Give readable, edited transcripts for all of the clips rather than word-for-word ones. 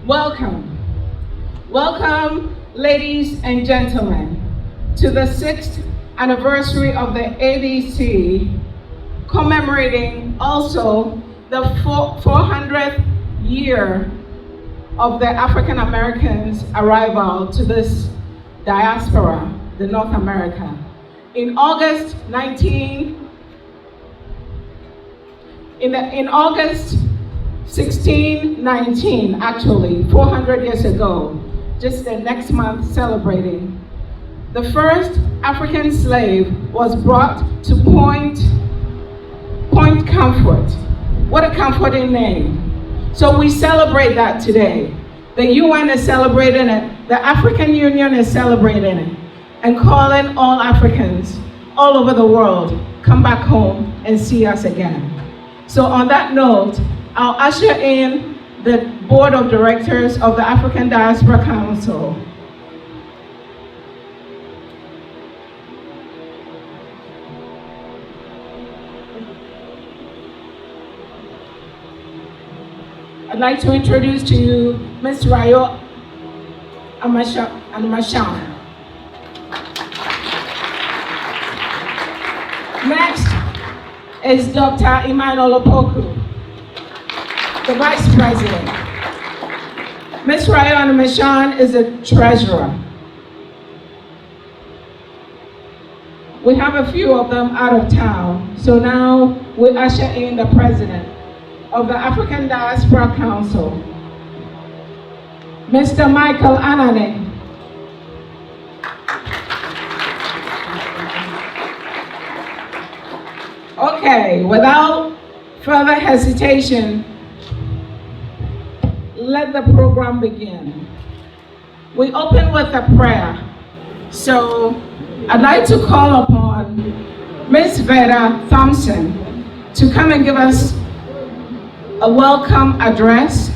Welcome. Welcome, ladies and gentlemen, to the 6th anniversary of the A.D.C, commemorating also the 400th year of the African Americans' arrival to this diaspora, the North America. In August 1619, actually, 400 years ago, just the next month celebrating, the first African slave was brought to Point Comfort. What a comforting name. So we celebrate that today. The UN is celebrating it, the African Union is celebrating it, and calling all Africans all over the world, come back home and see us again. So on that note, I'll usher in the Board of Directors of the African Diaspora Council. I'd like to introduce to you Ms. Rayo Amashan. Next is Dr. Emmanuel Opoku, the Vice President. Ms. Rayo Amashan is the Treasurer. We have a few of them out of town, so now we usher in the President of the African Diaspora Council, Mr. Michael Anane. Okay, without further hesitation, let the program begin. We open with a prayer. So I'd like to call upon Ms. Veda Thompson to come and give us a welcome address.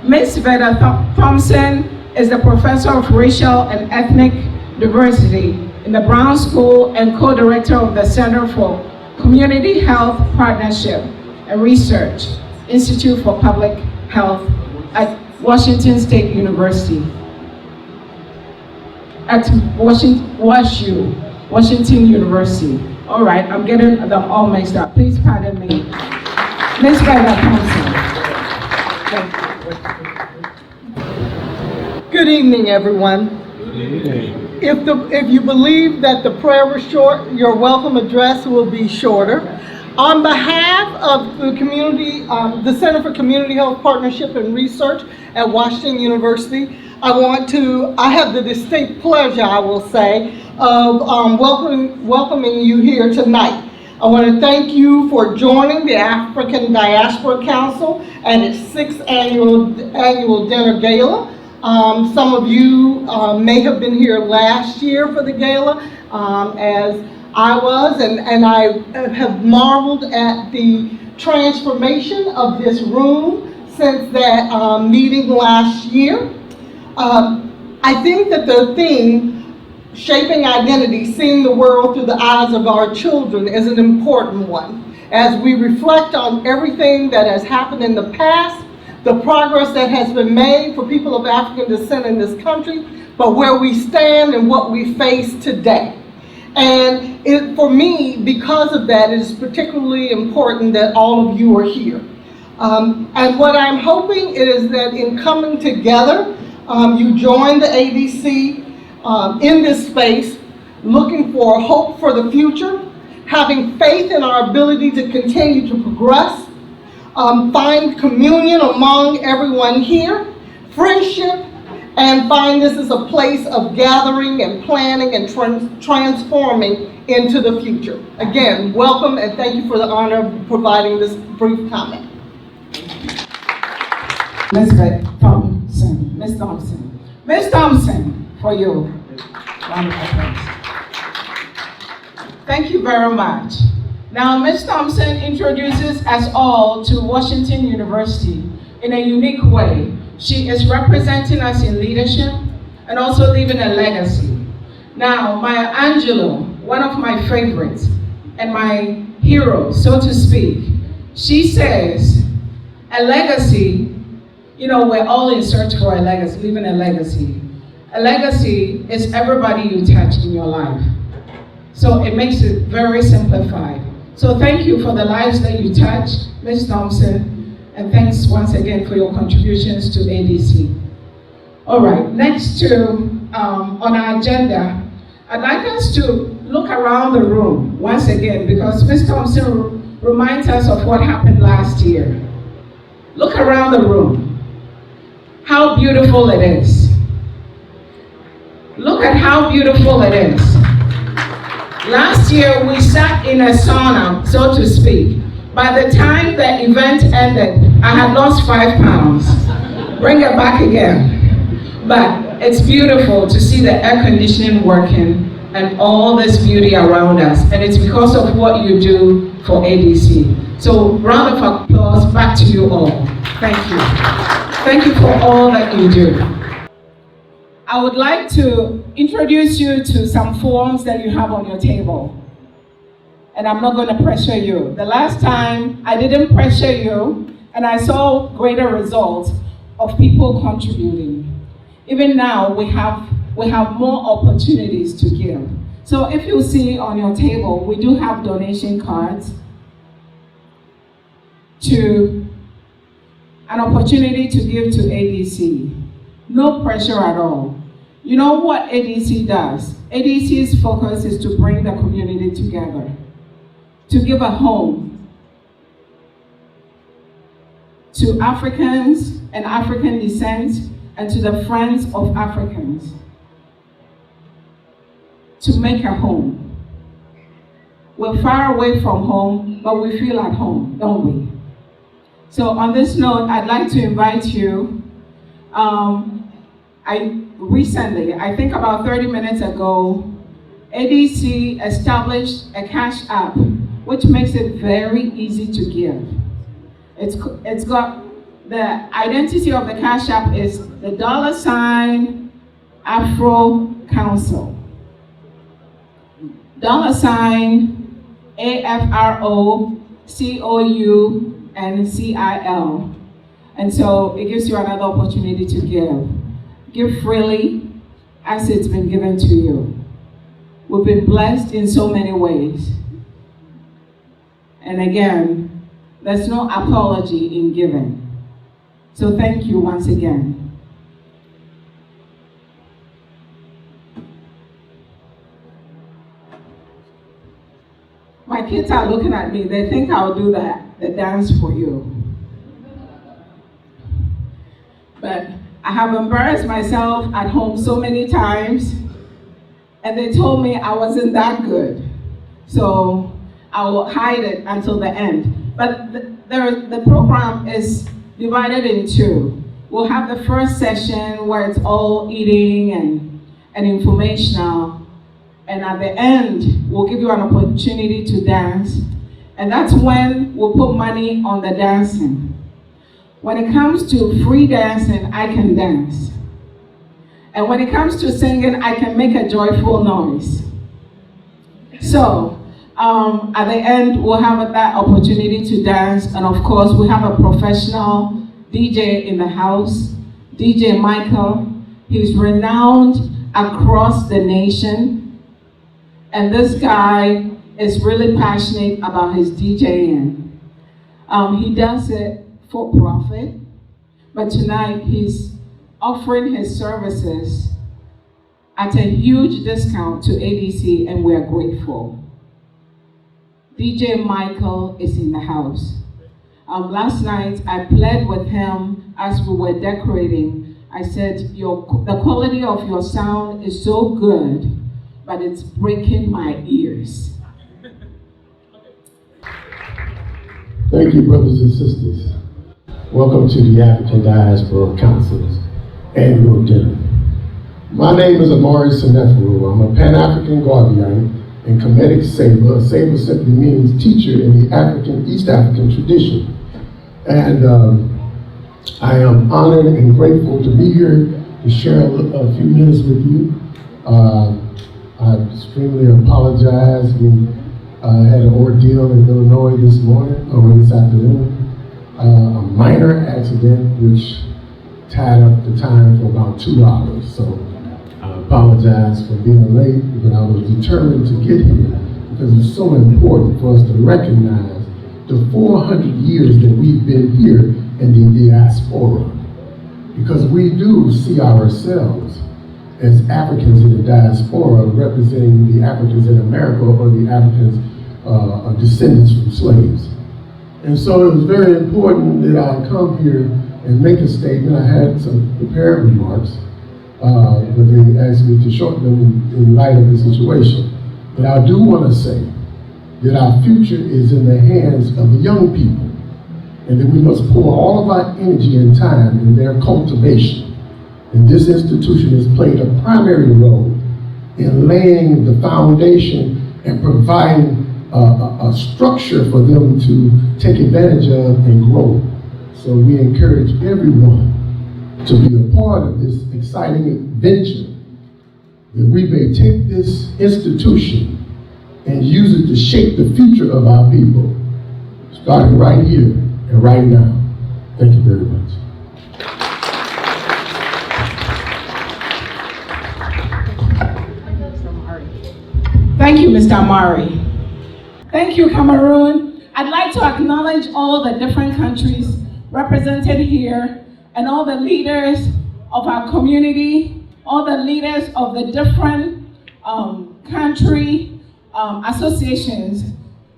Ms. Veda Thompson is the Professor of Racial and Ethnic Diversity in the Brown School and co-director of the Center for Community Health Partnership and Research, Institute for Public Health at Washington State University. At Washington University. All right, I'm getting them all mixed up. Please pardon me. Ms. Veda Thompson. Good evening, everyone. Good evening. If you believe that the prayer was short, your welcome address will be shorter. On behalf of the community, the Center for Community Health Partnership and Research at Washington University, I have the distinct pleasure, I will say, of welcoming you here tonight. I want to thank you for joining the African Diaspora Council and its 6th annual dinner gala. Some of you may have been here last year for the gala, as I was, and I have marveled at the transformation of this room since that meeting last year. I think that the theme, Shaping Identity, Seeing the World Through the Eyes of Our Children, is an important one. As we reflect on everything that has happened in the past, the progress that has been made for people of African descent in this country, but where we stand and what we face today. And for me, because of that, it is particularly important that all of you are here. And what I'm hoping is that in coming together, you join the A.D.C in this space, looking for hope for the future, having faith in our ability to continue to progress, find communion among everyone here, friendship, and find this is a place of gathering and planning and transforming into the future. Again, welcome and thank you for the honor of providing this brief comment. Ms. Thompson, Ms. Thompson. Ms. Thompson, for you. Thank you very much. Now, Ms. Thompson introduces us all to Washington University in a unique way. She is representing us in leadership and also leaving a legacy. Now, Maya Angelou, one of my favorites and my hero, so to speak, she says, a legacy You know, we're all in search for a legacy, leaving a legacy. A legacy is everybody you touch in your life. So it makes it very simplified. So thank you for the lives that you touch, Ms. Thompson, and thanks once again for your contributions to A.D.C. All right, next to, on our agenda, I'd like us to look around the room once again because Ms. Thompson reminds us of what happened last year. Look around the room. How beautiful it is. Look at how beautiful it is. Last year we sat in a sauna, so to speak. By the time the event ended, I had lost 5 pounds. Bring it back again. But it's beautiful to see the air conditioning working and all this beauty around us. And it's because of what you do for A.D.C. So round of applause back to you all. Thank you. Thank you for all that you do. I would like to introduce you to some forms that you have on your table. And I'm not going to pressure you. The last time I didn't pressure you, and I saw greater results of people contributing. Even now, we have more opportunities to give. So if you see on your table, we do have donation cards to an opportunity to give to A.D.C. No pressure at all. You know what A.D.C does? A.D.C's focus is to bring the community together, to give a home to Africans and African descent and to the friends of Africans, to make a home. We're far away from home, but we feel at home, don't we? So on this note, I'd like to invite you. I think about 30 minutes ago, A.D.C established a Cash App, which makes it very easy to give. It's got, the identity of the Cash App is the $ Afro Council. $ AFROCOUNCIL. And so it gives you another opportunity to give. Give freely as it's been given to you. We've been blessed in so many ways. And again, there's no apology in giving. So thank you once again. My kids are looking at me. They think I'll do the dance for you. But I have embarrassed myself at home so many times, and they told me I wasn't that good. So I will hide it until the end. But the program is divided in two. We'll have the first session where it's all eating and informational. And at the end, we'll give you an opportunity to dance. And that's when we'll put money on the dancing. When it comes to free dancing, I can dance. And when it comes to singing, I can make a joyful noise. So, at the end, we'll have that opportunity to dance. And of course, we have a professional DJ in the house, DJ Michael. He's renowned across the nation. And this guy is really passionate about his DJing. He does it for profit, but tonight he's offering his services at a huge discount to A.D.C, and we're grateful. DJ Michael is in the house. Last night I played with him as we were decorating. I said, the quality of your sound is so good, but it's breaking my ears. Thank you, brothers and sisters. Welcome to the African Diaspora Council's annual dinner. My name is Amari Seneferu. I'm a Pan-African Guardian and Kemetic Saber. Saber simply means teacher in the East African tradition. And I am honored and grateful to be here to share a few minutes with you. I extremely apologize. We had an ordeal in Illinois this morning, or this afternoon. A minor accident, which tied up the time for about 2 hours. So I apologize for being late, but I was determined to get here because it's so important for us to recognize the 400 years that we've been here in the diaspora. Because we do see ourselves as Africans in the diaspora representing the Africans in America or the Africans descendants from slaves. And so it was very important that I come here and make a statement. I had some prepared remarks, but they asked me to shorten them in light of the situation. But I do want to say that our future is in the hands of the young people, and that we must pour all of our energy and time in their cultivation. And this institution has played a primary role in laying the foundation and providing a structure for them to take advantage of and grow. So we encourage everyone to be a part of this exciting venture, that we may take this institution and use it to shape the future of our people, starting right here and right now. Thank you very much. Thank you, Mr. Amari. Thank you, Cameroon. I'd like to acknowledge all the different countries represented here and all the leaders of our community, all the leaders of the different country associations.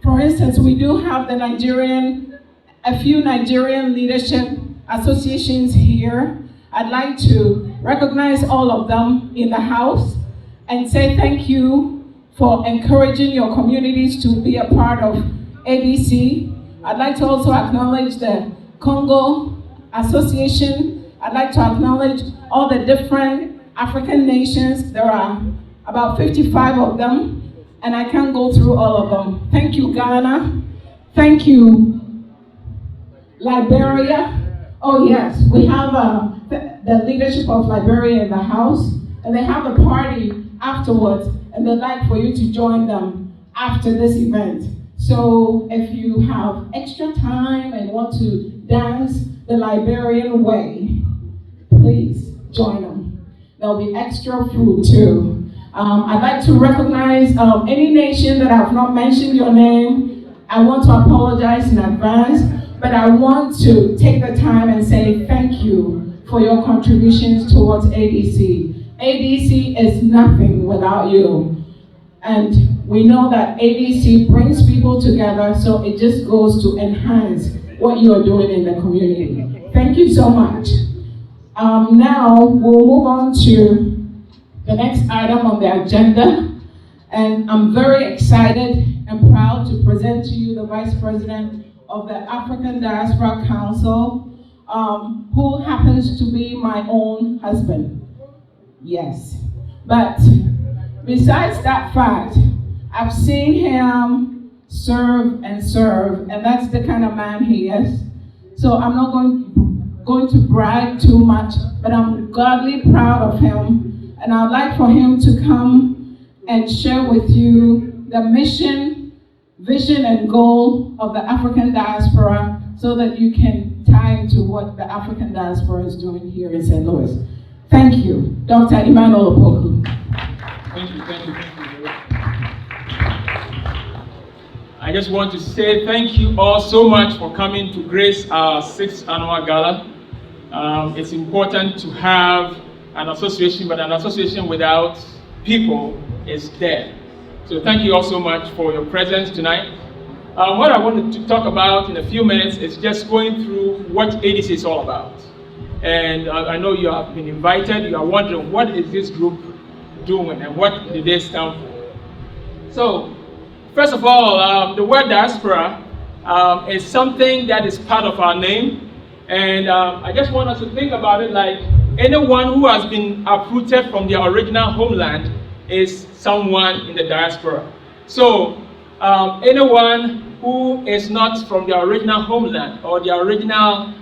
For instance, we do have a few Nigerian leadership associations here. I'd like to recognize all of them in the house and say thank you for encouraging your communities to be a part of A.D.C. I'd like to also acknowledge the Congo Association. I'd like to acknowledge all the different African nations. There are about 55 of them, and I can't go through all of them. Thank you, Ghana. Thank you, Liberia. Oh yes, we have the leadership of Liberia in the house, and they have a party afterwards, and they'd like for you to join them after this event. So if you have extra time and want to dance the Liberian way, please join them. There'll be extra food too. I'd like to recognize any nation that I've not mentioned your name. I want to apologize in advance, but I want to take the time and say thank you for your contributions towards A.D.C. A.D.C is nothing without you. And we know that A.D.C brings people together, so it just goes to enhance what you are doing in the community. Thank you so much. Now we'll move on to the next item on the agenda. And I'm very excited and proud to present to you the Vice President of the African Diaspora Council, who happens to be my own husband. Yes, but besides that fact, I've seen him serve, and that's the kind of man he is. So I'm not going to brag too much, but I'm godly proud of him, and I'd like for him to come and share with you the mission, vision, and goal of the African diaspora, so that you can tie into what the African diaspora is doing here in St. Louis. Thank you, Dr. Emmanuel Opoku. Thank you. I just want to say thank you all so much for coming to grace our 6th annual gala. It's important to have an association, but an association without people is dead. So thank you all so much for your presence tonight. What I wanted to talk about in a few minutes is just going through what A.D.C is all about. And I know you have been invited. You are wondering, what is this group doing and what do they stand for? So, first of all, the word diaspora is something that is part of our name. And I just want us to think about it like anyone who has been uprooted from their original homeland is someone in the diaspora. So, anyone who is not from their original homeland or their original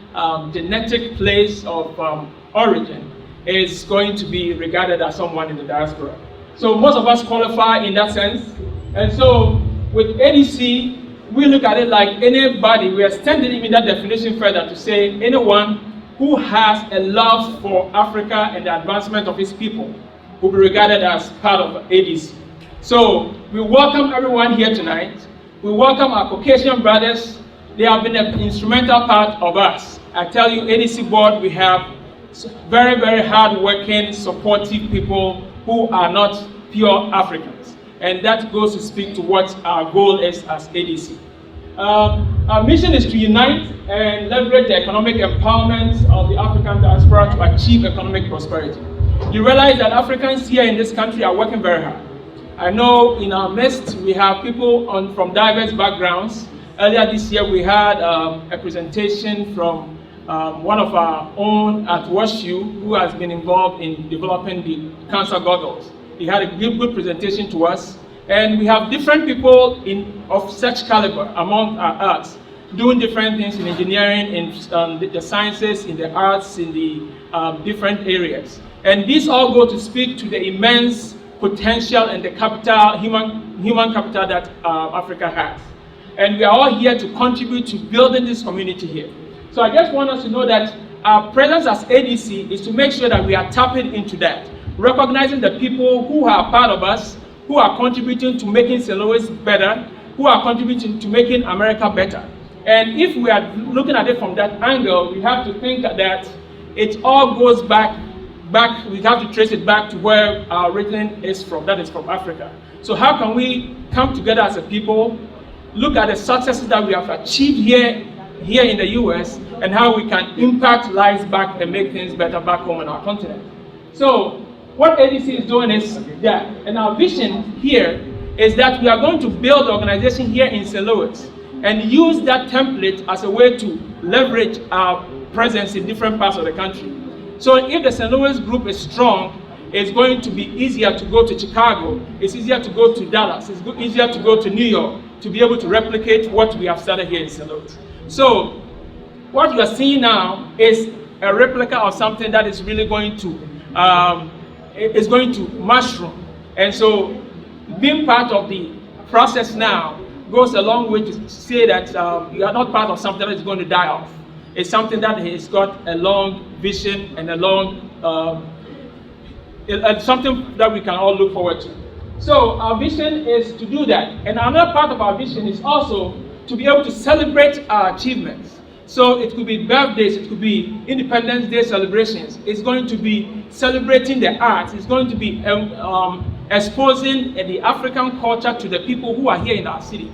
genetic place of origin is going to be regarded as someone in the diaspora. So most of us qualify in that sense. And so with A.D.C, we look at it like anybody. We extended even that definition further to say anyone who has a love for Africa and the advancement of its people will be regarded as part of ADC. So we welcome everyone here tonight. We welcome our Caucasian brothers. They have been an instrumental part of us. I tell you, A.D.C board, we have very, very hard-working, supportive people who are not pure Africans. And that goes to speak to what our goal is as A.D.C. Our mission is to unite and leverage the economic empowerment of the African diaspora to achieve economic prosperity. You realize that Africans here in this country are working very hard. I know in our midst we have people from diverse backgrounds. Earlier this year we had a presentation from one of our own at WashU who has been involved in developing the cancer goggles. He had a good presentation to us. And we have different people of such caliber among us doing different things in engineering, in the sciences, in the arts, in the different areas. And these all go to speak to the immense potential and the capital, human capital that Africa has. And we are all here to contribute to building this community here. So I just want us to know that our presence as ADC is to make sure that we are tapping into that, recognizing the people who are part of us, who are contributing to making St. Louis better, who are contributing to making America better. And if we are looking at it from that angle, we have to think that it all goes back, we have to trace it back to where our origin is from, that is from Africa. So how can we come together as a people, look at the successes that we have achieved here in the US, and how we can impact lives back and make things better back home in our continent. So what ADC is doing is that, and our vision here is that we are going to build an organization here in St. Louis and use that template as a way to leverage our presence in different parts of the country. So if the St. Louis group is strong, it's going to be easier to go to Chicago, it's easier to go to Dallas, it's easier to go to New York to be able to replicate what we have started here in St. Louis. So what you are seeing now is a replica of something that is really going to mushroom. And so being part of the process now goes a long way to say that you are not part of something that is going to die off. It's something that has got a long vision and a long, something that we can all look forward to. So our vision is to do that. And another part of our vision is also to be able to celebrate our achievements. So it could be birthdays, it could be Independence Day celebrations. It's going to be celebrating the arts. It's going to be exposing the African culture to the people who are here in our city.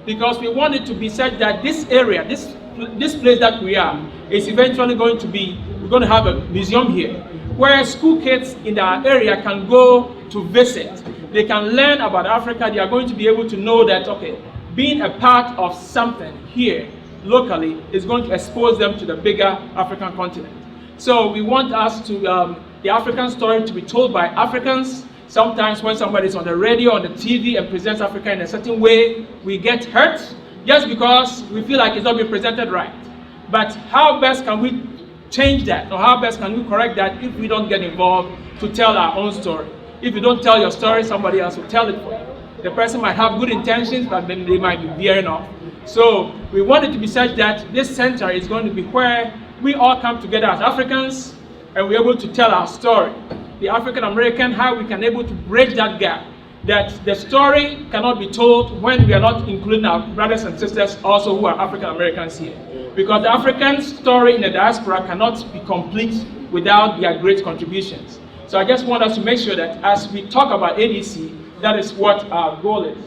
Because we want it to be said that this area, this place that we are, is eventually going to be, we're going to have a museum here, where school kids in our area can go to visit. They can learn about Africa. They are going to be able to know that, okay, being a part of something here locally is going to expose them to the bigger African continent. So we want us to, the African story to be told by Africans. Sometimes when somebody's on the radio, on the TV and presents Africa in a certain way, we get hurt just because we feel like it's not being presented right. But how best can we change that, or how best can we correct that if we don't get involved to tell our own story? If you don't tell your story, somebody else will tell it for you. The person might have good intentions, but then they might be veering off. So we want it to be such that this center is going to be where we all come together as Africans and we're able to tell our story. The African American, how we can able to bridge that gap. That the story cannot be told when we are not including our brothers and sisters also who are African Americans here. Because the African story in the diaspora cannot be complete without their great contributions. So I just want us to make sure that as we talk about ADC, that is what our goal is.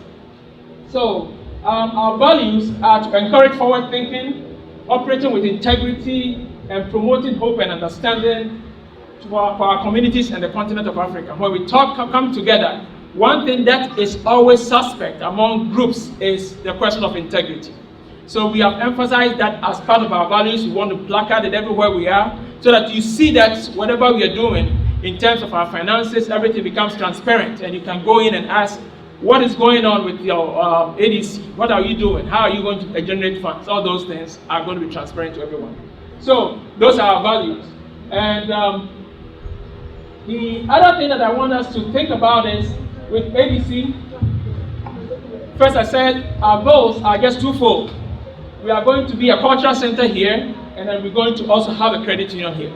So our values are to encourage forward thinking, operating with integrity, and promoting hope and understanding for our communities and the continent of Africa. When we come together, one thing that is always suspect among groups is the question of integrity. So we have emphasized that as part of our values. We want to placard it everywhere we are, so that you see that whatever we are doing in terms of our finances, everything becomes transparent, and you can go in and ask, what is going on with your ADC? What are you doing? How are you going to generate funds? All those things are going to be transparent to everyone. So those are our values. And the other thing that I want us to think about is, with ADC, first I said our goals are just twofold. We are going to be a cultural center here, and then we're going to also have a credit union here.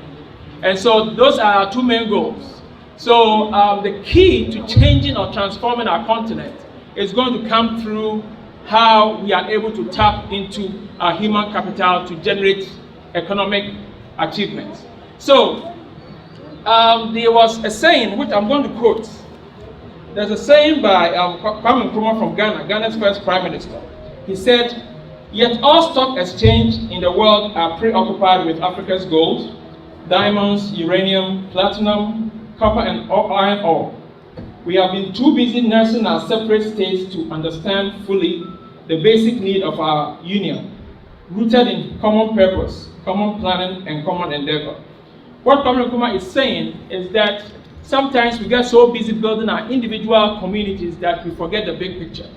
And so those are our two main goals. So the key to changing or transforming our continent is going to come through how we are able to tap into our human capital to generate economic achievements. So there was a saying, which I'm going to quote. There's a saying by Kwame Nkrumah from Ghana, Ghana's first prime minister. He said, "Yet all stock exchange in the world are preoccupied with Africa's gold, diamonds, uranium, platinum, copper, and iron ore. We have been too busy nursing our separate states to understand fully the basic need of our union, rooted in common purpose, common planning, and common endeavor." What Kwame Nkrumah is saying is that sometimes we get so busy building our individual communities that we forget the big picture.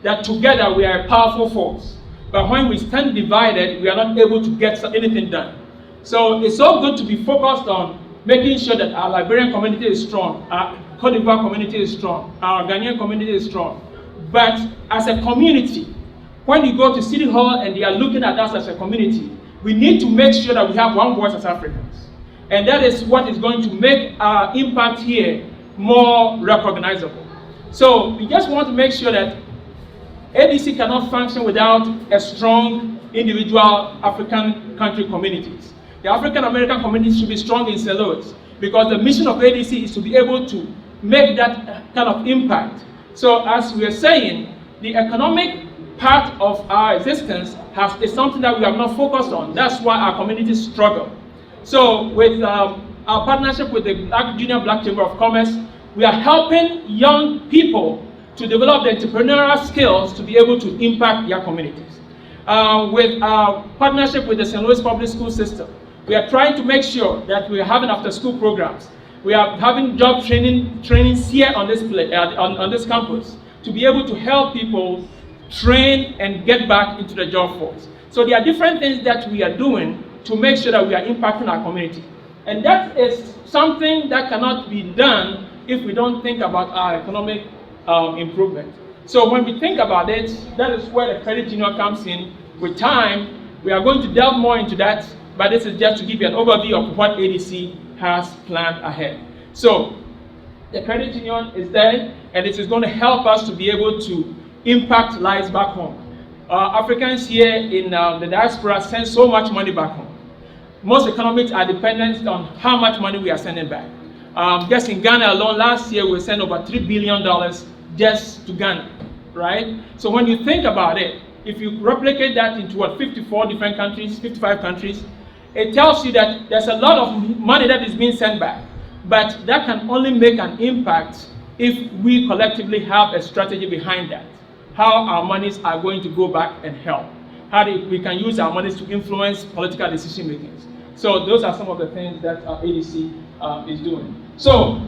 That together we are a powerful force. But when we stand divided, we are not able to get anything done. So it's so good to be focused on making sure that our Liberian community is strong, our Cote d'Ivoire community is strong, our Ghanaian community is strong. But as a community, when you go to City Hall and they are looking at us as a community, we need to make sure that we have one voice as Africans. And that is what is going to make our impact here more recognizable. So we just want to make sure that A.D.C cannot function without a strong individual African country communities. The African American communities should be strong in St. Louis because the mission of A.D.C is to be able to make that kind of impact. So as we are saying, the economic part of our existence is something that we have not focused on. That's why our communities struggle. So with our partnership with the Junior Black Chamber of Commerce, we are helping young people to develop the entrepreneurial skills to be able to impact their communities. With our partnership with the St. Louis Public School System, we are trying to make sure that we are having after-school programs. We are having job trainings here on this campus to be able to help people train and get back into the job force. So there are different things that we are doing to make sure that we are impacting our community. And that is something that cannot be done if we don't think about our economic improvement. So when we think about it, that is where the credit union comes in. With time, we are going to delve more into that, but this is just to give you an overview of what A.D.C has planned ahead. So the credit union is there, and it is going to help us to be able to impact lives back home. Africans here in the diaspora send so much money back home. Most economies are dependent on how much money we are sending back. Just in Ghana alone, last year we sent over $3 billion just to Ghana, right? So when you think about it, if you replicate that into 54 different countries, 55 countries, it tells you that there's a lot of money that is being sent back. But that can only make an impact if we collectively have a strategy behind that. How our monies are going to go back and help. How we can use our monies to influence political decision makings. So those are some of the things that A.D.C is doing. So,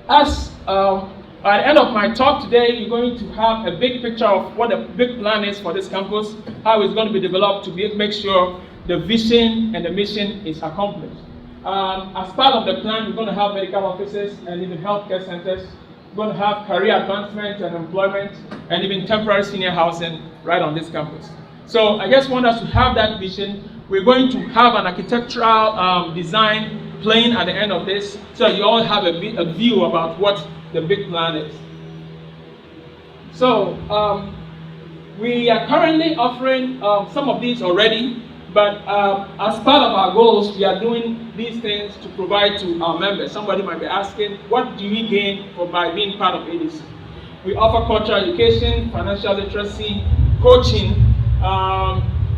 as at the end of my talk today, you're going to have a big picture of what the big plan is for this campus, how it's going to be developed to make sure the vision and the mission is accomplished. As part of the plan, we're going to have medical offices and even healthcare centers. We're going to have career advancement and employment and even temporary senior housing right on this campus. So I just want us to have that vision. We're going to have an architectural design playing at the end of this, so you all have a view about what the big plan is. So we are currently offering some of these already, but as part of our goals, we are doing these things to provide to our members. Somebody might be asking, what do we gain by being part of A.D.C? We offer cultural education, financial literacy, coaching.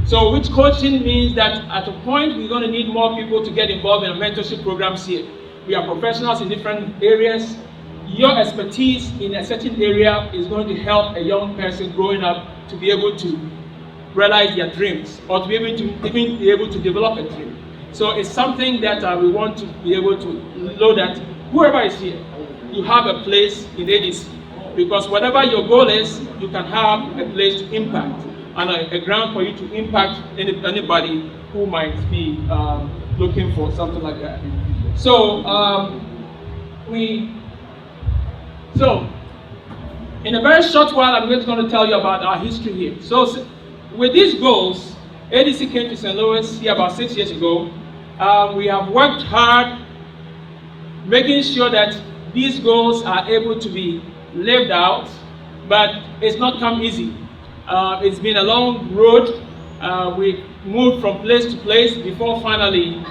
So which coaching means that at a point we're going to need more people to get involved in mentorship programs here. We are professionals in different areas. Your expertise in a certain area is going to help a young person growing up to be able to realize their dreams or to be able to develop a dream. So it's something that we want to be able to know that whoever is here, you have a place in A.D.C. because whatever your goal is, you can have a place to impact and a ground for you to impact anybody who might be looking for something like that. So in a very short while, I'm just going to tell you about our history here. So with these goals, A.D.C came to St. Louis here about 6 years ago. We have worked hard making sure that these goals are able to be lived out, but it's not come easy. It's been a long road. We moved from place to place before finally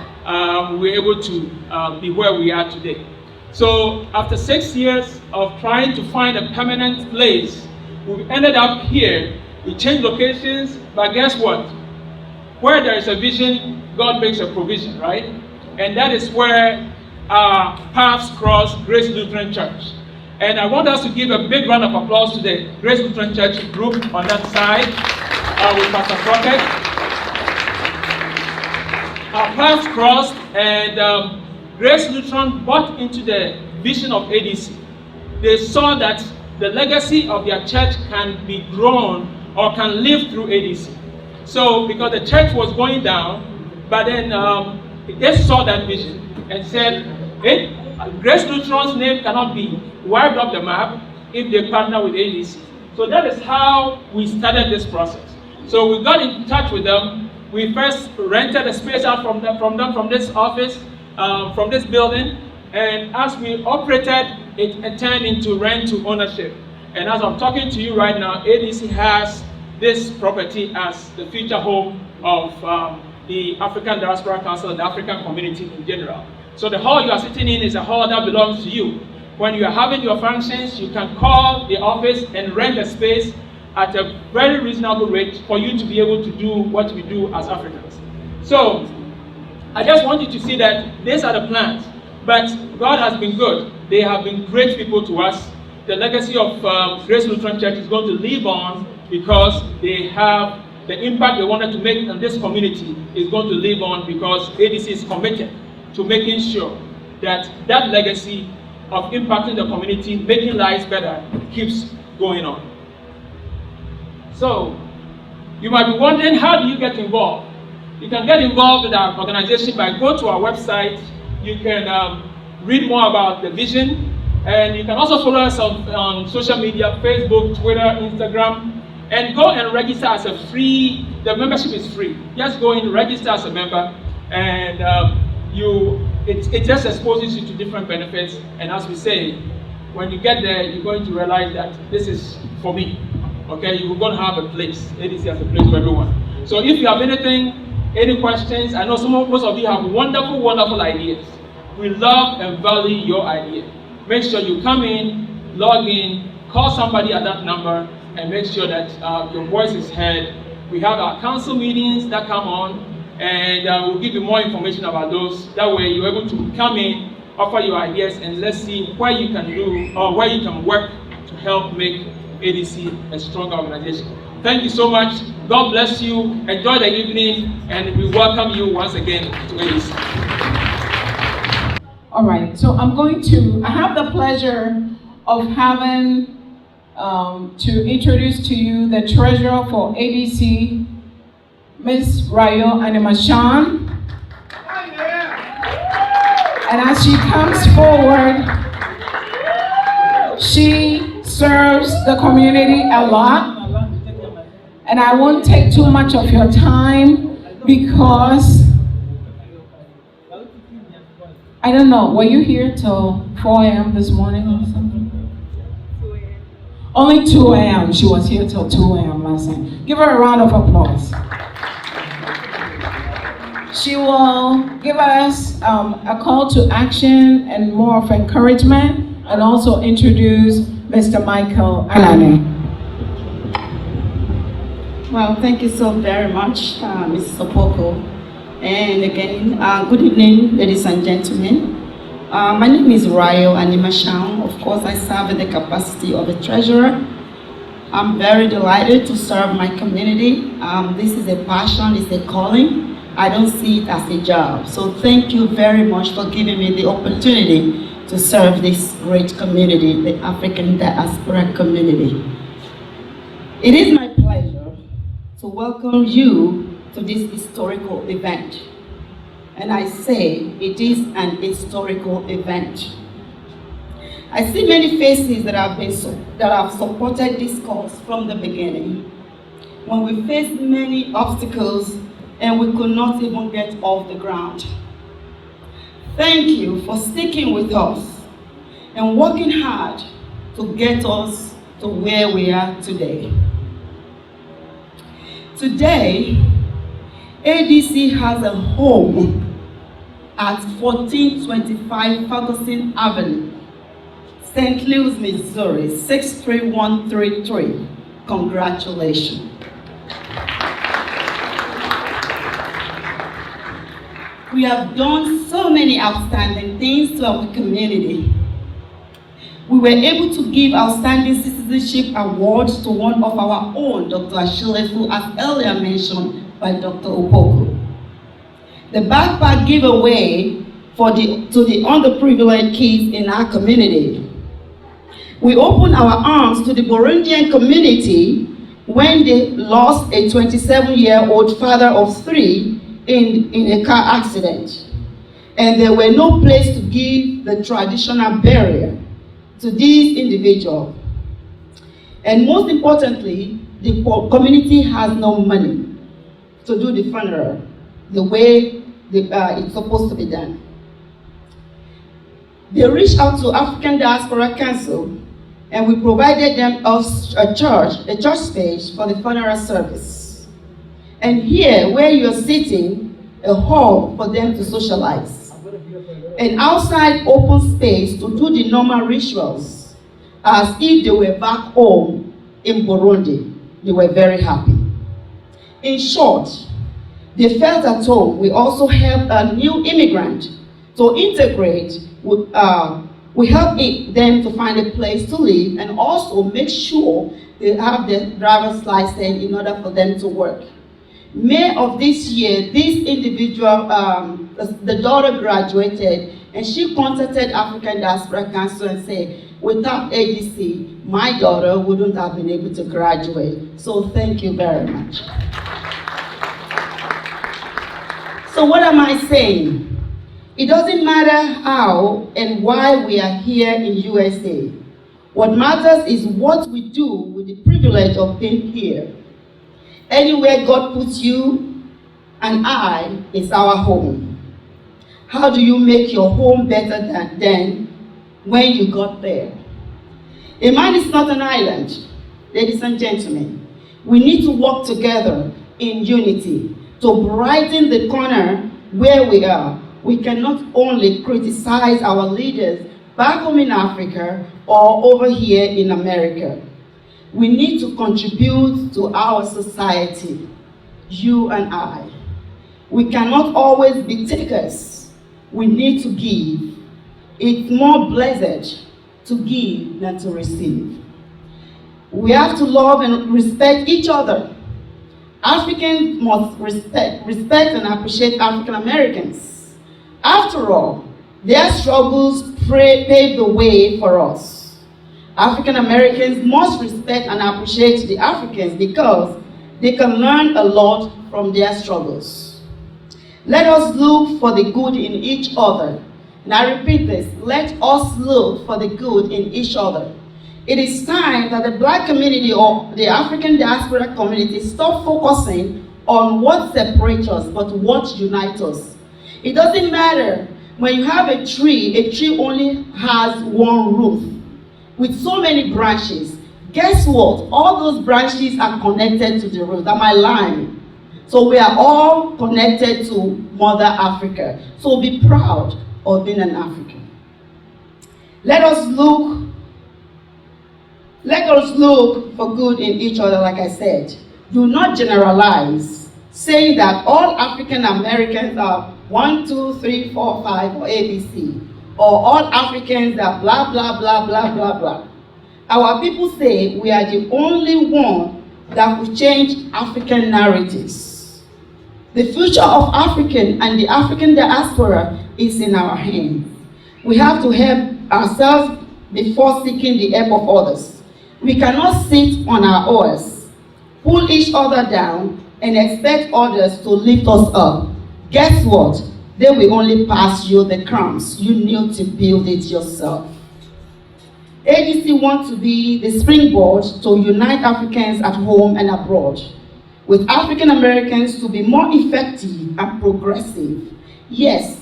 we were able to be where we are today. So after 6 years of trying to find a permanent place, we ended up here. We changed locations, but guess what? Where there is a vision, God makes a provision, right? And that is where our paths cross Grace Lutheran Church. And I want us to give a big round of applause to the Grace Lutheran Church group on that side with Pastor Crockett. Our paths crossed, and Grace Lutheran bought into the vision of A.D.C. They saw that the legacy of their church can be grown or can live through A.D.C. So, because the church was going down, but then they saw that vision and said, hey, Grace Lutheran's name cannot be wiped off the map if they partner with A.D.C. So that is how we started this process. So we got in touch with them. We first rented a space out from this office, from this building, and as we operated, it turned into rent to ownership. And as I'm talking to you right now, A.D.C has this property as the future home of the African Diaspora Council and the African community in general. So the hall you are sitting in is a hall that belongs to you. When you are having your functions, you can call the office and rent a space at a very reasonable rate for you to be able to do what we do as Africans. So I just want you to see that these are the plans. But God has been good. They have been great people to us. The legacy of Grace Lutheran Church is going to live on because they have the impact they wanted to make on this community is going to live on because A.D.C is committed to making sure that that legacy of impacting the community, making lives better, keeps going on. So, you might be wondering, how do you get involved? You can get involved with our organization by going to our website. You can read more about the vision, and you can also follow us on social media, Facebook, Twitter, Instagram, and go and register as a free, the membership is free. Just go and register as a member, and it just exposes you to different benefits. And as we say, when you get there, you're going to realize that this is for me. Okay, you're going to have a place. A.D.C has a place for everyone. So if you have any questions, I know most of you have wonderful, wonderful ideas. We love and value your idea. Make sure you come in, log in, call somebody at that number, and make sure that your voice is heard. We have our council meetings that come on, and we'll give you more information about those. That way you're able to come in, offer your ideas, and let's see where you can do or where you can work to help make A.D.C a stronger organization. Thank you so much. God bless you. Enjoy the evening, and we welcome you once again to A.D.C. All right, so I have the pleasure of having to introduce to you the treasurer for A.D.C, Ms. Rayo Animashan. And as she comes forward, she serves the community a lot. And I won't take too much of your time because, I don't know, were you here till 4 a.m. this morning or something? 2 a.m. Only 2 a.m. She was here till 2 a.m. last night. Give her a round of applause. She will give us a call to action and more of encouragement, and also introduce Mr. Michael Anane. Well, thank you so very much, Ms. Sopoko. And again, good evening, ladies and gentlemen. My name is Rayo Animashan. Of course, I serve in the capacity of a treasurer. I'm very delighted to serve my community. This is a passion, it's a calling. I don't see it as a job. So thank you very much for giving me the opportunity to serve this great community, the African diaspora community. It is my pleasure to welcome you to this historical event. And I say it is an historical event. I see many faces that have supported this cause from the beginning. when we faced many obstacles and we could not even get off the ground. Thank you for sticking with us and working hard to get us to where we are today. Today, A.D.C has a home at 1425 Ferguson Avenue, St. Louis, Missouri, 63133. Congratulations. We have done so many outstanding things to our community. We were able to give Outstanding Citizenship Awards to one of our own, Dr. Ashilefu, as earlier mentioned by Dr. Opoku. The backpack giveaway to the underprivileged kids in our community. We opened our arms to the Burundian community when they lost a 27-year-old father of 3 in a car accident. And there were no place to give the traditional burial to these individuals. And most importantly, the community has no money to do the funeral the way it's supposed to be done. They reached out to African Diaspora Council, and we provided them a church space for the funeral service. And here, where you're sitting, a hall for them to socialize. An outside open space to do the normal rituals, as if they were back home in Burundi. They were very happy. In short, they felt at home. We also helped a new immigrant to integrate. We helped them to find a place to live and also make sure they have their driver's license in order for them to work. May of this year, this individual, the daughter graduated, and she contacted African Diaspora Council and said, without A.D.C, my daughter wouldn't have been able to graduate. So thank you very much. So what am I saying? It doesn't matter how and why we are here in USA. What matters is what we do with the privilege of being here. Anywhere God puts you and I is our home. How do you make your home better than when you got there? A man is not an island, ladies and gentlemen. We need to work together in unity to brighten the corner where we are. We cannot only criticize our leaders back home in Africa or over here in America. We need to contribute to our society, you and I. We cannot always be takers. We need to give. It's more blessed to give than to receive. We have to love and respect each other. Africans must respect and appreciate African Americans. After all, their struggles paved the way for us. African Americans must respect and appreciate the Africans because they can learn a lot from their struggles. Let us look for the good in each other. And I repeat this, let us look for the good in each other. It is time that the Black community or the African diaspora community stop focusing on what separates us, but what unites us. It doesn't matter when you have a tree only has one root. With so many branches, guess what? All those branches are connected to the root. Am I lying? So we are all connected to Mother Africa. So be proud of being an African. Let us look for good in each other, like I said. Do not generalize, saying that all African Americans are 1, 2, 3, 4, 5, or A.B.C. Or all Africans are blah, blah, blah, blah, blah, blah. Our people say we are the only one that will change African narratives. The future of African and the African diaspora is in our hands. We have to help ourselves before seeking the help of others. We cannot sit on our oars, pull each other down, and expect others to lift us up. Guess what? They will only pass you the crumbs. You need to build it yourself. A.D.C wants to be the springboard to unite Africans at home and abroad. with African Americans to be more effective and progressive. Yes,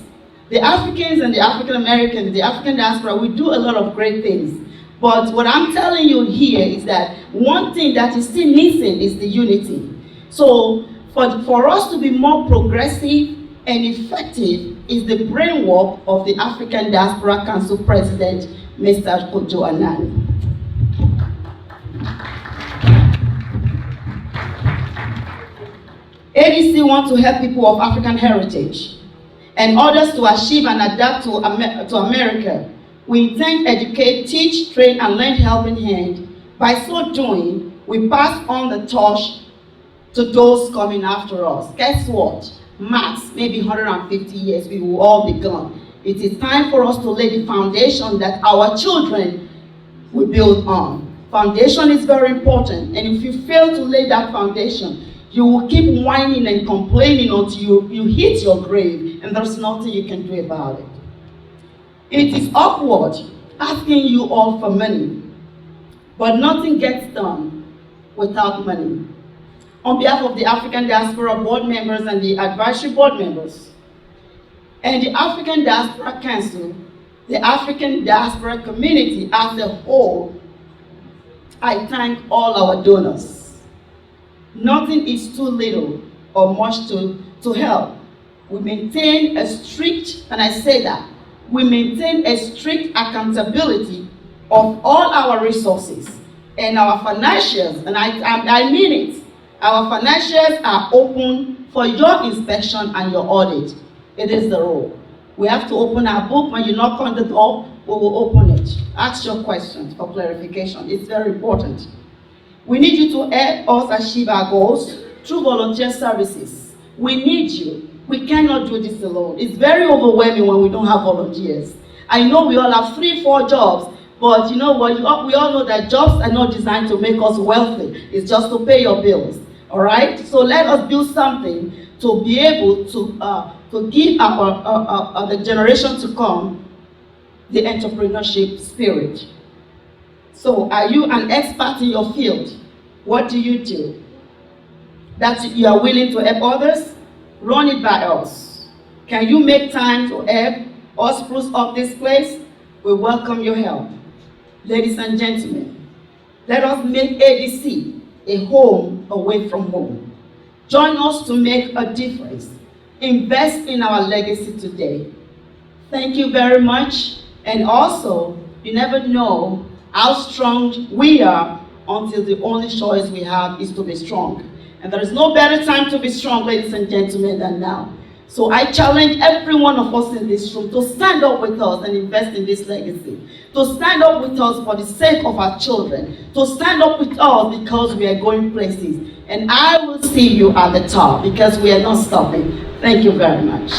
the Africans and the African Americans, the African diaspora, we do a lot of great things. But what I'm telling you here is that one thing that is still missing is the unity. So for us to be more progressive and effective is the brainwork of the African Diaspora Council President, Mr. Kojo Anani. A.D.C wants to help people of African heritage and others to achieve and adapt to America. We intend to educate, teach, train, and lend helping hand. By so doing, we pass on the torch to those coming after us. Guess what? Max, maybe 150 years, we will all be gone. It is time for us to lay the foundation that our children will build on. Foundation is very important, and if you fail to lay that foundation, you will keep whining and complaining until you hit your grave, and there's nothing you can do about it. It is awkward asking you all for money, but nothing gets done without money. On behalf of the African Diaspora Board members and the Advisory Board members, and the African Diaspora Council, the African Diaspora community as a whole, I thank all our donors. Nothing is too little or much to help. We maintain a strict, and I say that, we maintain a strict accountability of all our resources and our financials, and I mean it. Our financials are open for your inspection and your audit. It is the rule. We have to open our book. When you knock on the door, we will open it. Ask your questions for clarification. It's very important. We need you to help us achieve our goals through volunteer services. We need you. We cannot do this alone. It's very overwhelming when we don't have volunteers. I know we all have 3-4 jobs, but you know what? We all know that jobs are not designed to make us wealthy. It's just to pay your bills. All right? So let us build something to be able to give the generation to come the entrepreneurship spirit. So are you an expert in your field? What do you do? That you are willing to help others? Run it by us. Can you make time to help us spruce up this place? We welcome your help. Ladies and gentlemen, let us make A.D.C a home away from home. Join us to make a difference. Invest in our legacy today. Thank you very much. And also, you never know how strong we are until the only choice we have is to be strong. And there is no better time to be strong, ladies and gentlemen, than now. So I challenge every one of us in this room to stand up with us and invest in this legacy. To stand up with us for the sake of our children. To stand up with us because we are going places. And I will see you at the top because we are not stopping. Thank you very much.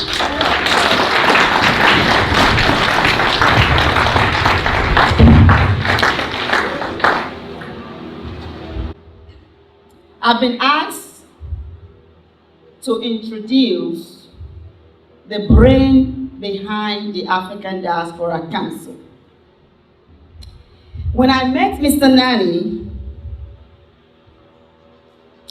I've been asked to introduce the brain behind the African Diaspora Council. When I met Mr. Nani,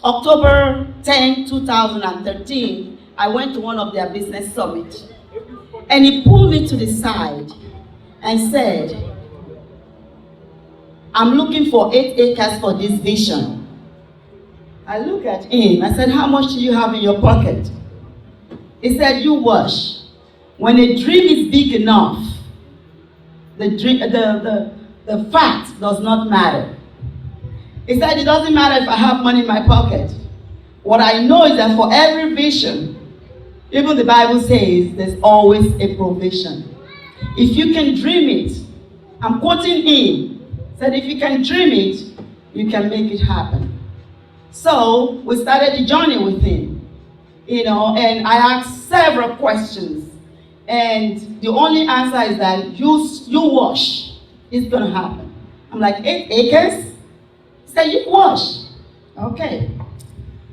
October 10, 2013, I went to one of their business summits. And he pulled me to the side and said, I'm looking for 8 acres for this vision. I looked at him, I said, how much do you have in your pocket? He said, you watch. When a dream is big enough, the fact does not matter. He said, it doesn't matter if I have money in my pocket. What I know is that for every vision, even the Bible says there's always a provision. If you can dream it, I'm quoting him, said if you can dream it, you can make it happen. So we started the journey with him, and I asked several questions. And the only answer is that you wash, it's gonna happen. I'm like, 8 acres? He said, you wash. Okay.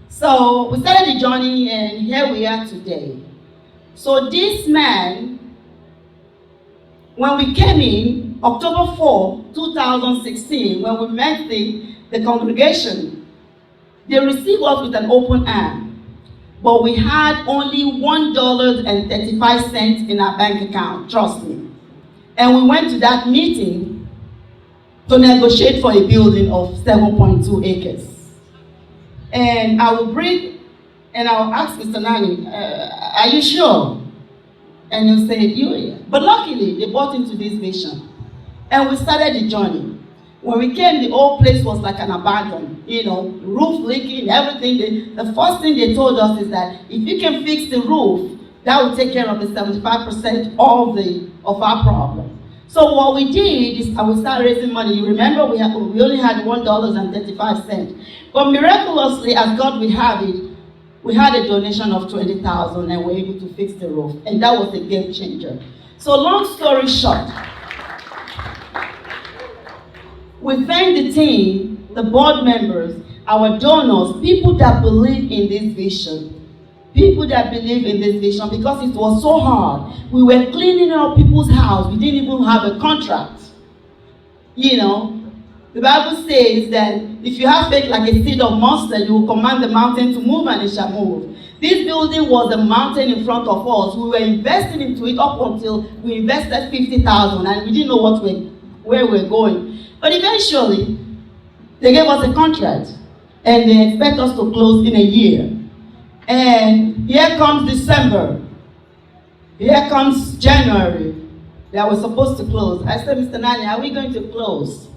So we started the journey and here we are today. So this man, when we came in, October 4, 2016, when we met the congregation, They received us with an open arm, but we had only $1.35 in our bank account, trust me. And we went to that meeting to negotiate for a building of 7.2 acres. And I'll ask Mr. Nani, are you sure? And he'll say, yeah. But luckily, they bought into this vision. And we started the journey. When we came, the whole place was like an abandon, roof leaking, everything. The first thing they told us is that if you can fix the roof, that will take care of the 75% of our problem. So what we did is we started raising money. You remember we only had $1.35. But miraculously, as God will have it, we had a donation of $20,000 and we were able to fix the roof. And that was a game changer. So long story short, we thank the team, the board members, our donors, people that believe in this vision. People that believe in this vision, because it was so hard. We were cleaning out people's house. We didn't even have a contract. The Bible says that if you have faith like a seed of mustard, you will command the mountain to move and it shall move. This building was a mountain in front of us. We were investing into it up until we invested $50,000 and we didn't know where we were going. But eventually, they gave us a contract and they expect us to close in a year. And here comes December. Here comes January. They were supposed to close. I said, Mr. Nani, are we going to close?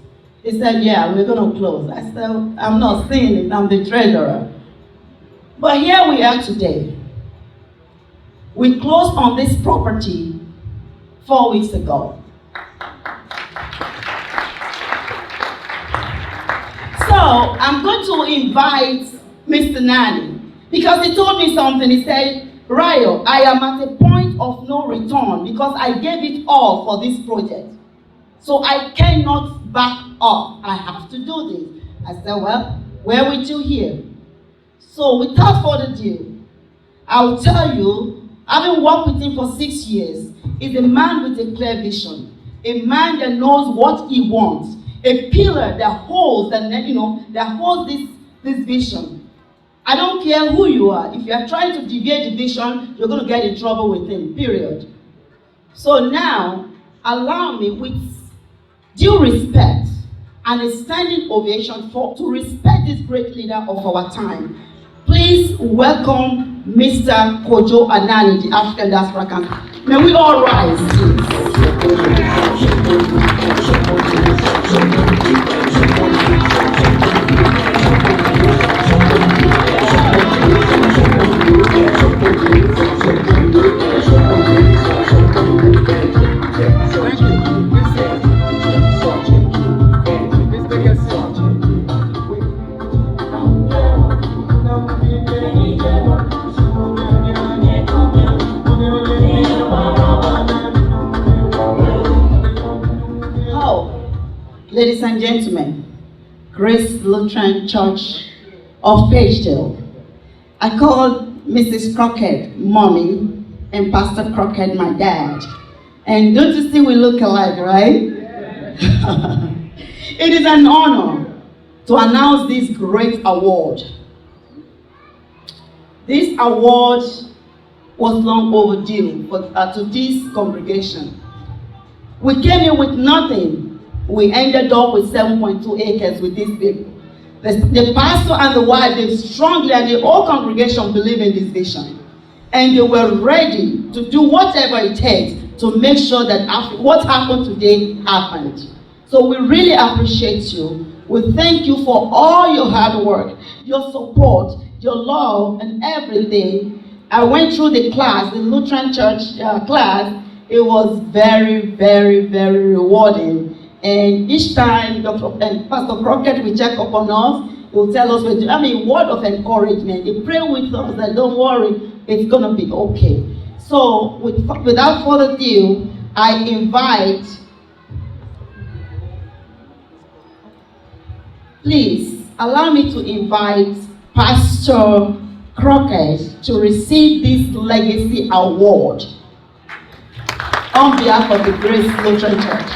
He said, yeah, we're going to close. I said, I'm not saying it, I'm the treasurer. But here we are today. We closed on this property 4 weeks ago. So I'm going to invite Mr. Nani, because he told me something. He said, Rayo, I am at a point of no return because I gave it all for this project. So I cannot back up. I have to do this. I said, well, where with you here? So without further ado, I will tell you, having worked with him for 6 years, is a man with a clear vision, a man that knows what he wants, a pillar that holds, that holds this vision. I don't care who you are. If you are trying to deviate the vision, you're going to get in trouble with him, period. So now, allow me, with due respect and a standing ovation to respect this great leader of our time, please welcome Mr. Kojo Anani, the African Diaspora Council. May we all rise, Ladies and gentlemen, Grace Lutheran Church of Pagedale. I called Mrs. Crockett mommy and Pastor Crockett my dad. And don't you see we look alike, right? Yeah. It is an honor to announce this great award. This award was long overdue to this congregation. We came in with nothing. We ended up with 7.2 acres with these people. The pastor and the wife, they strongly, and the whole congregation believe in this vision. And they were ready to do whatever it takes to make sure that what happened today happened. So we really appreciate you. We thank you for all your hard work, your support, your love, and everything. I went through the class, the Lutheran Church class. It was very, very, very rewarding. And each time Pastor Crockett will check up on us, he will tell us, word of encouragement. He pray with us that don't worry, it's going to be okay. So without further ado, I invite, please allow me to invite Pastor Crockett to receive this legacy award on behalf of the Grace Lutheran Church.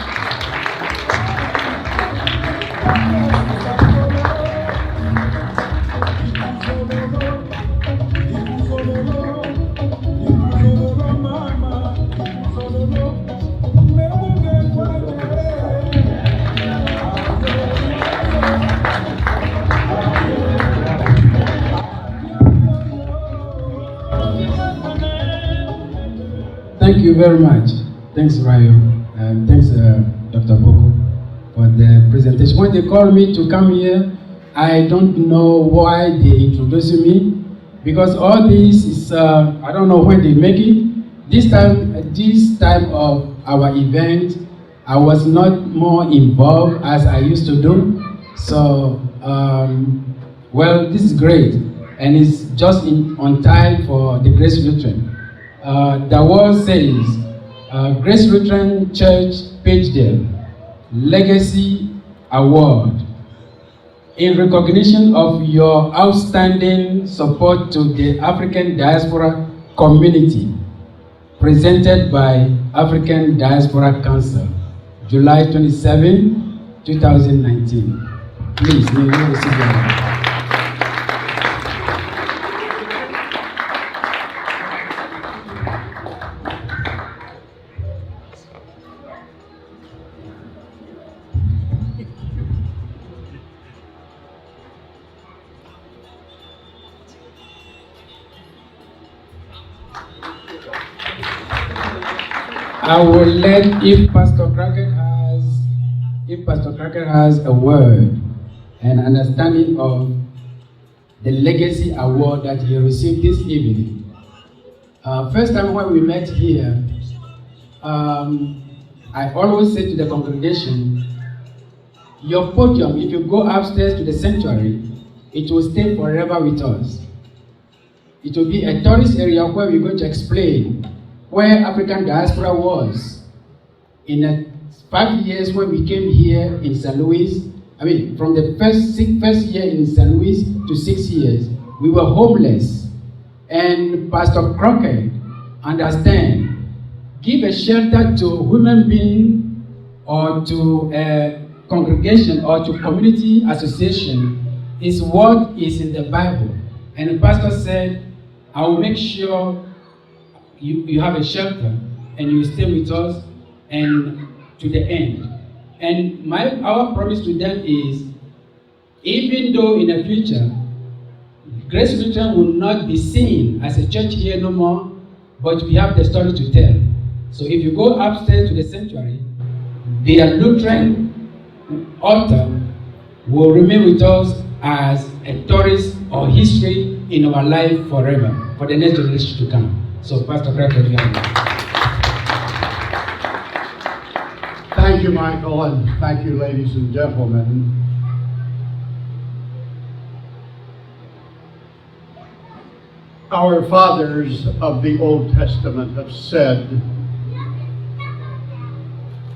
Thank you very much. Thanks, Ryo, and thanks, Dr. Boko, for the presentation. When they called me to come here, I don't know why they introduced me, because all this is, I don't know when they make it. This time of our event, I was not more involved as I used to do. So, well, this is great, and it's just on time for the Grace Lutheran. The word says, Grace Lutheran Church, Pagedale, Legacy Award, in recognition of your outstanding support to the African diaspora community, presented by African Diaspora Council, July 27, 2019. Please, may we receive your award. I will let, if Pastor Crockett has a word and understanding of the legacy award that he received this evening. First time when we met here, I always say to the congregation, your podium, if you go upstairs to the sanctuary, it will stay forever with us. It will be a tourist area where we're going to explain where African diaspora was in the 5 years when we came here in St. Louis. I mean, from the first year in St. Louis to 6 years, we were homeless. And Pastor Crockett understand, give a shelter to human being or to a congregation or to community association is what is in the Bible. And the pastor said, I will make sure you have a shelter and you stay with us and to the end. And our promise to them is, even though in the future, Grace Lutheran will not be seen as a church here no more, but we have the story to tell. So if you go upstairs to the sanctuary, the Lutheran altar will remain with us as a tourist or history in our life forever, for the next generation to come. So, Pastor Crockett, you have it. Thank you, Michael, and thank you, ladies and gentlemen. Our fathers of the Old Testament have said,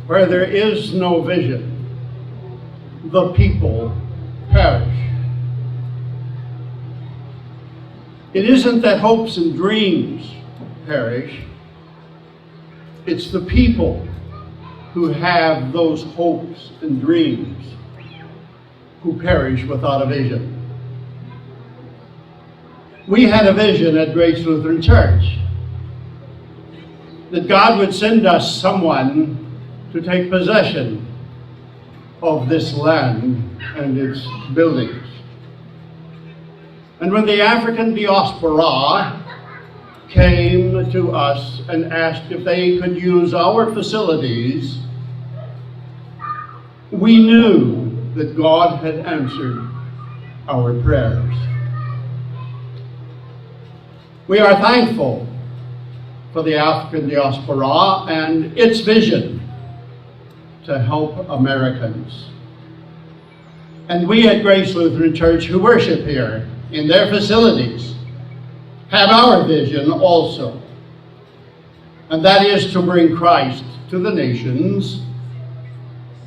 where there is no vision, the people perish. It isn't that hopes and dreams perish, it's the people who have those hopes and dreams who perish without a vision. We had a vision at Grace Lutheran Church that God would send us someone to take possession of this land and its buildings. And when the African diaspora came to us and asked if they could use our facilities, we knew that God had answered our prayers. We are thankful for the African diaspora and its vision to help Americans. And we at Grace Lutheran Church, who worship here in their facilities, have our vision also. And that is to bring Christ to the nations,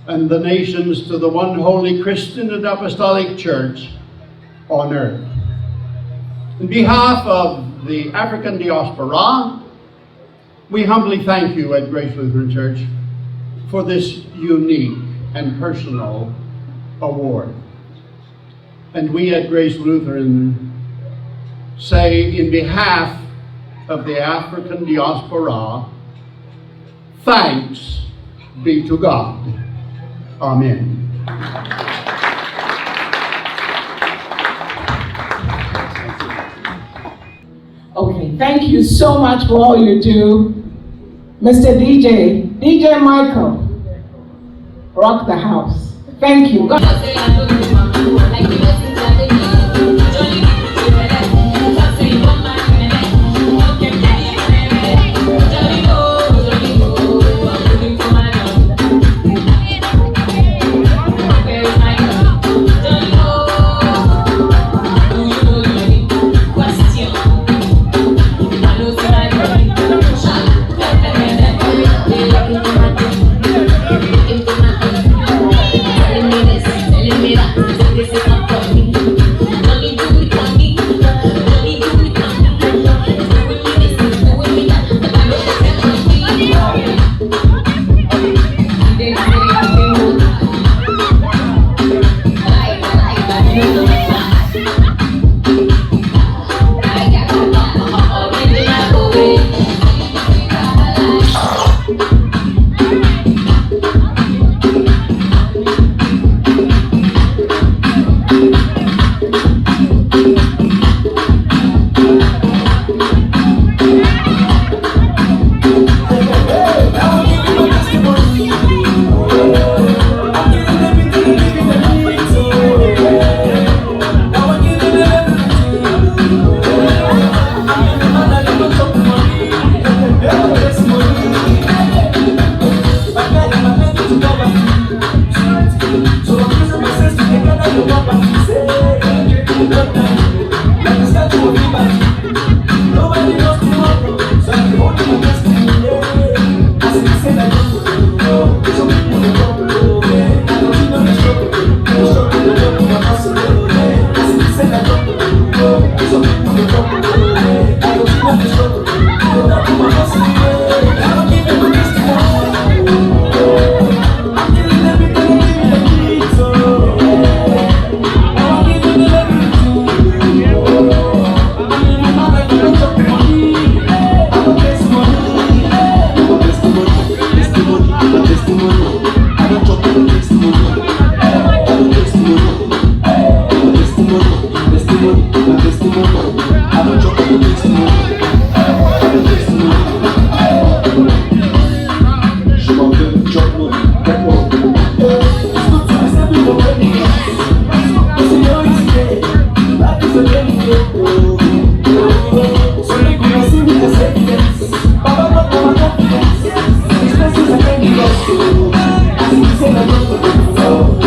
and the nations to the one holy Christian and Apostolic Church on earth. On behalf of the African diaspora, we humbly thank you at Grace Lutheran Church for this unique and personal award. And we at Grace Lutheran say, in behalf of the African diaspora, Thanks be to God. Amen. Okay, thank you so much for all you do. Mr. DJ Michael, rock the house. Thank you. God. Yes.